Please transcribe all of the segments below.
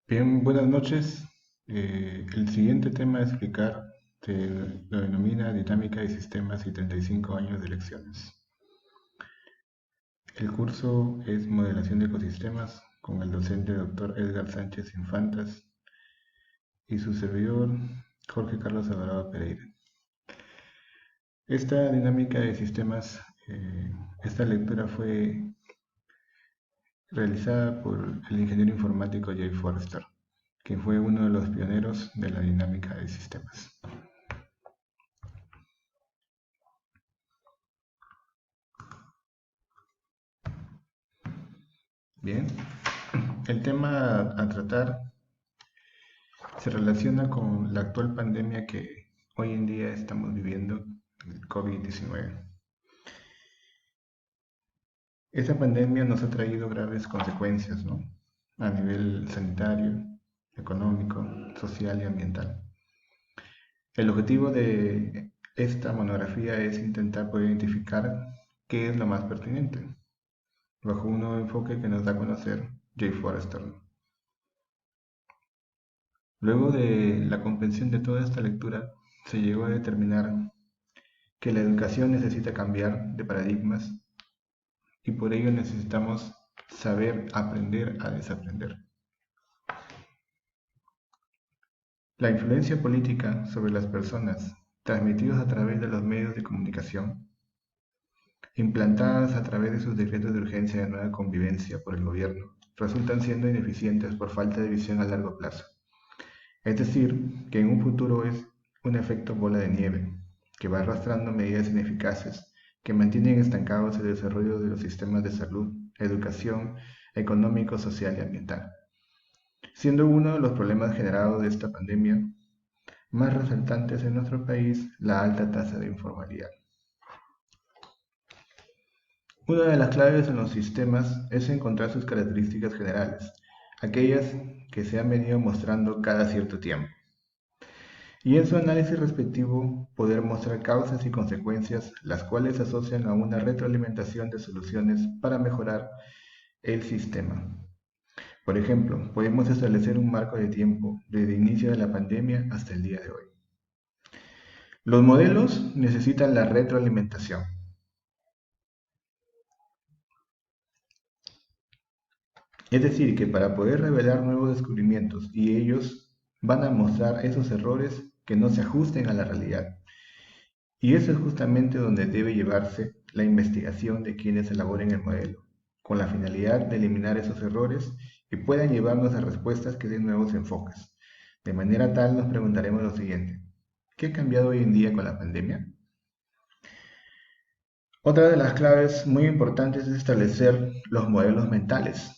Bien, buenas noches. El siguiente tema a explicar se lo denomina Dinámica de Sistemas y 35 años de lecciones. El curso es Modelación de Ecosistemas con el docente Dr. Edgar Sánchez Infantas y su servidor Jorge Carlos Alvarado Pereira. Esta dinámica de sistemas, esta lectura fue realizada por el ingeniero informático Jay Forrester, quien fue uno de los pioneros de la dinámica de sistemas. Bien, el tema a tratar se relaciona con la actual pandemia que hoy en día estamos viviendo, el COVID-19. Esta pandemia nos ha traído graves consecuencias, ¿no? A nivel sanitario, económico, social y ambiental. El objetivo de esta monografía es intentar poder identificar qué es lo más pertinente, bajo un nuevo enfoque que nos da a conocer Jay Forrester. Luego de la comprensión de toda esta lectura, se llegó a determinar que la educación necesita cambiar de paradigmas y por ello necesitamos saber aprender a desaprender. La influencia política sobre las personas, transmitidos a través de los medios de comunicación, implantadas a través de sus decretos de urgencia de nueva convivencia por el gobierno, resultan siendo ineficientes por falta de visión a largo plazo. Es decir, que en un futuro es un efecto bola de nieve, que va arrastrando medidas ineficaces que mantienen estancados el desarrollo de los sistemas de salud, educación, económico, social y ambiental, siendo uno de los problemas generados de esta pandemia más resaltantes en nuestro país la alta tasa de informalidad. Una de las claves en los sistemas es encontrar sus características generales, aquellas que se han venido mostrando cada cierto tiempo, y en su análisis respectivo poder mostrar causas y consecuencias, las cuales se asocian a una retroalimentación de soluciones para mejorar el sistema. Por ejemplo, podemos establecer un marco de tiempo desde el inicio de la pandemia hasta el día de hoy. Los modelos necesitan la retroalimentación. Es decir, que para poder revelar nuevos descubrimientos y ellos van a mostrar esos errores que no se ajusten a la realidad. Y eso es justamente donde debe llevarse la investigación de quienes elaboren el modelo, con la finalidad de eliminar esos errores y puedan llevarnos a respuestas que den nuevos enfoques. De manera tal nos preguntaremos lo siguiente: ¿qué ha cambiado hoy en día con la pandemia? Otra de las claves muy importantes es establecer los modelos mentales,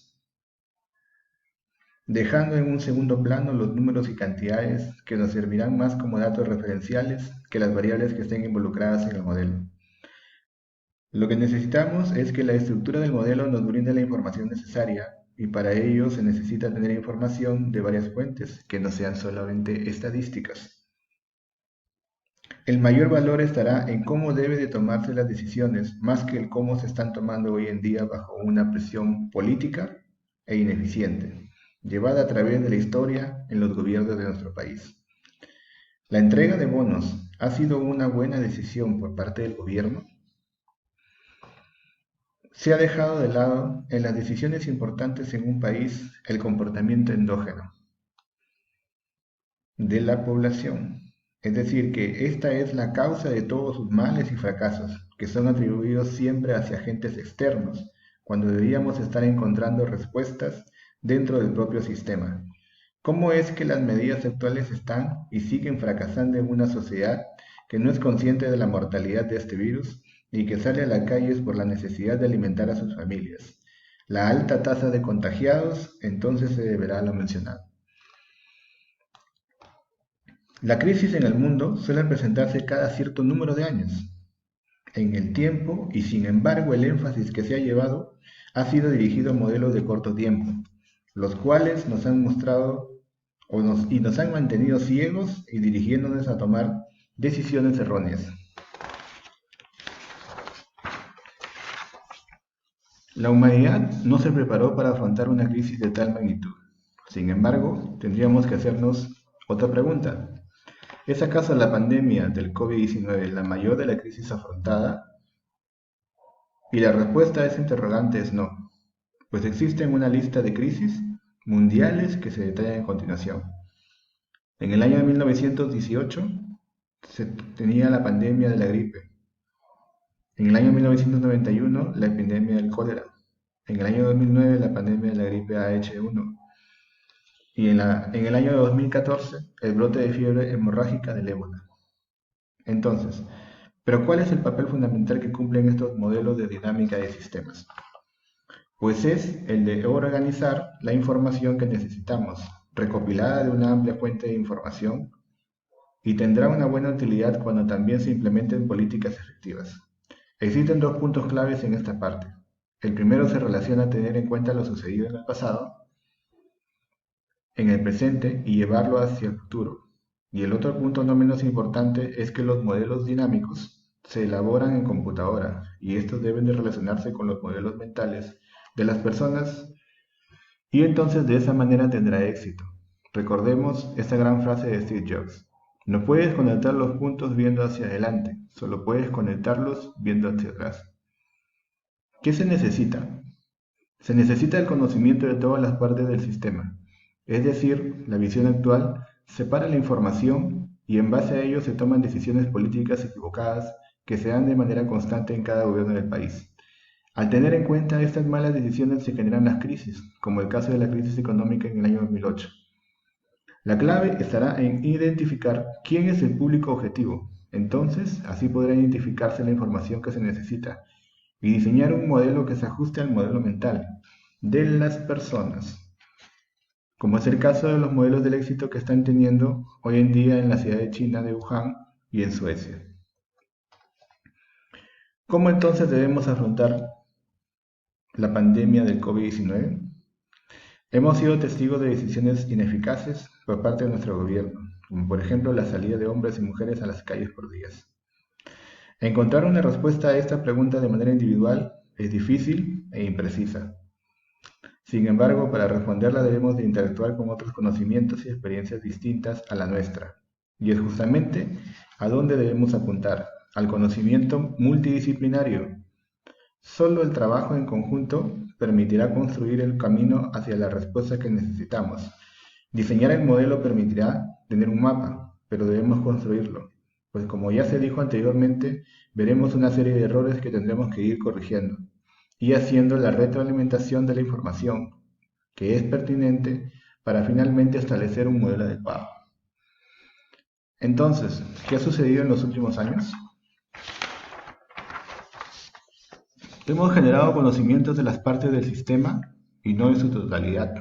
dejando en un segundo plano los números y cantidades que nos servirán más como datos referenciales que las variables que estén involucradas en el modelo. Lo que necesitamos es que la estructura del modelo nos brinde la información necesaria y para ello se necesita tener información de varias fuentes que no sean solamente estadísticas. El mayor valor estará en cómo debe de tomarse las decisiones más que el cómo se están tomando hoy en día bajo una presión política e ineficiente, llevada a través de la historia en los gobiernos de nuestro país. La entrega de bonos ha sido una buena decisión por parte del gobierno. Se ha dejado de lado en las decisiones importantes en un país el comportamiento endógeno de la población. Es decir, que esta es la causa de todos sus males y fracasos, que son atribuidos siempre hacia agentes externos, cuando deberíamos estar encontrando respuestas dentro del propio sistema. ¿Cómo es que las medidas actuales están y siguen fracasando en una sociedad que no es consciente de la mortalidad de este virus y que sale a las calles por la necesidad de alimentar a sus familias? La alta tasa de contagiados entonces se deberá a lo mencionado. La crisis en el mundo suele presentarse cada cierto número de años en el tiempo y sin embargo el énfasis que se ha llevado ha sido dirigido a modelos de corto tiempo, los cuales nos han mostrado y nos han mantenido ciegos y dirigiéndonos a tomar decisiones erróneas. La humanidad no se preparó para afrontar una crisis de tal magnitud. Sin embargo, tendríamos que hacernos otra pregunta. ¿Es acaso la pandemia del COVID-19 la mayor de la crisis afrontada? Y la respuesta a ese interrogante es no, pues existen una lista de crisis mundiales que se detallan a continuación. En el año de 1918 se tenía la pandemia de la gripe. En el año 1991 la epidemia del cólera. En el año 2009 la pandemia de la gripe H1. Y en el año 2014 el brote de fiebre hemorrágica del ébola. Entonces, ¿pero cuál es el papel fundamental que cumplen estos modelos de dinámica de sistemas? Pues es el de organizar la información que necesitamos, recopilada de una amplia fuente de información, y tendrá una buena utilidad cuando también se implementen políticas efectivas. Existen dos puntos claves en esta parte. El primero se relaciona a tener en cuenta lo sucedido en el pasado, en el presente y llevarlo hacia el futuro. Y el otro punto no menos importante es que los modelos dinámicos se elaboran en computadora y estos deben de relacionarse con los modelos mentales de las personas y entonces de esa manera tendrá éxito. Recordemos esta gran frase de Steve Jobs. No puedes conectar los puntos viendo hacia adelante, solo puedes conectarlos viendo hacia atrás. ¿Qué se necesita? Se necesita el conocimiento de todas las partes del sistema, es decir, la visión actual separa la información y en base a ello se toman decisiones políticas equivocadas que se dan de manera constante en cada gobierno del país. Al tener en cuenta estas malas decisiones se generan las crisis, como el caso de la crisis económica en el año 2008. La clave estará en identificar quién es el público objetivo. Entonces, así podrá identificarse la información que se necesita y diseñar un modelo que se ajuste al modelo mental de las personas, como es el caso de los modelos del éxito que están teniendo hoy en día en la ciudad de China de Wuhan y en Suecia. ¿Cómo entonces debemos afrontar la pandemia del COVID-19? Hemos sido testigos de decisiones ineficaces por parte de nuestro gobierno, como por ejemplo la salida de hombres y mujeres a las calles por días. Encontrar una respuesta a esta pregunta de manera individual es difícil e imprecisa. Sin embargo, para responderla debemos de interactuar con otros conocimientos y experiencias distintas a la nuestra. Y es justamente a dónde debemos apuntar, al conocimiento multidisciplinario. Solo el trabajo en conjunto permitirá construir el camino hacia la respuesta que necesitamos. Diseñar el modelo permitirá tener un mapa, pero debemos construirlo, pues como ya se dijo anteriormente, veremos una serie de errores que tendremos que ir corrigiendo y haciendo la retroalimentación de la información que es pertinente para finalmente establecer un modelo adecuado. Entonces, ¿qué ha sucedido en los últimos años? Hemos generado conocimientos de las partes del sistema y no en su totalidad.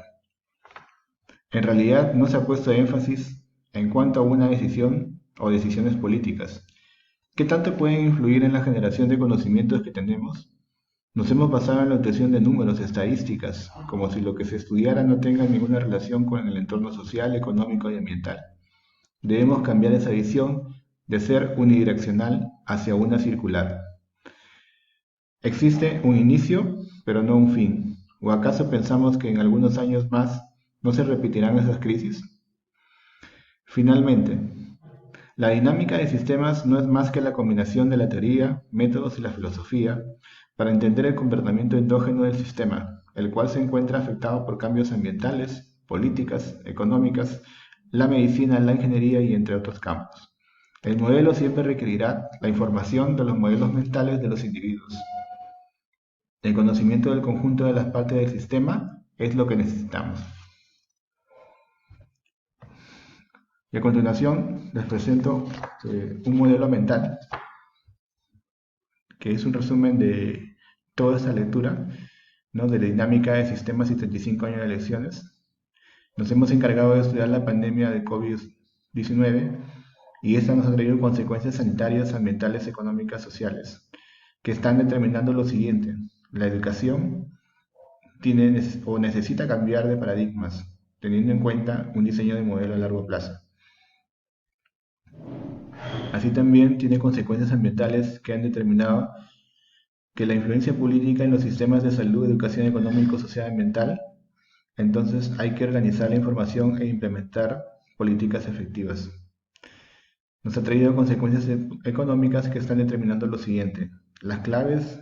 En realidad no se ha puesto énfasis en cuanto a una decisión o decisiones políticas. ¿Qué tanto pueden influir en la generación de conocimientos que tenemos? Nos hemos basado en la obtención de números, estadísticas, como si lo que se estudiara no tenga ninguna relación con el entorno social, económico y ambiental. Debemos cambiar esa visión de ser unidireccional hacia una circular. Existe un inicio, pero no un fin. ¿O acaso pensamos que en algunos años más no se repetirán esas crisis? Finalmente, la dinámica de sistemas no es más que la combinación de la teoría, métodos y la filosofía para entender el comportamiento endógeno del sistema, el cual se encuentra afectado por cambios ambientales, políticas, económicas, la medicina, la ingeniería y entre otros campos. El modelo siempre requerirá la información de los modelos mentales de los individuos. El conocimiento del conjunto de las partes del sistema es lo que necesitamos. Y a continuación les presento un modelo mental, que es un resumen de toda esta lectura, ¿no?, de la dinámica de sistemas y 35 años de elecciones. Nos hemos encargado de estudiar la pandemia de COVID-19 y esta nos ha traído consecuencias sanitarias, ambientales, económicas, sociales, que están determinando lo siguiente. La educación tiene o necesita cambiar de paradigmas, teniendo en cuenta un diseño de modelo a largo plazo. Así también tiene consecuencias ambientales que han determinado que la influencia política en los sistemas de salud, educación, económico, social y ambiental Entonces hay que organizar la información e implementar políticas efectivas. Nos ha traído consecuencias económicas que están determinando lo siguiente. Las claves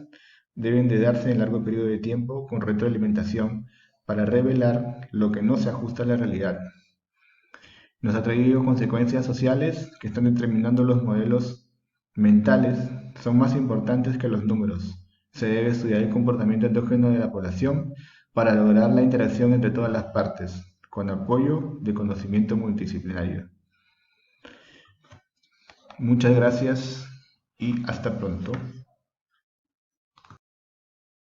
deben de darse en largo periodo de tiempo con retroalimentación para revelar lo que no se ajusta a la realidad. Nos ha traído consecuencias sociales que están determinando los modelos mentales son más importantes que los números. Se debe estudiar el comportamiento endógeno de la población para lograr la interacción entre todas las partes, con apoyo de conocimiento multidisciplinario. Muchas gracias y hasta pronto.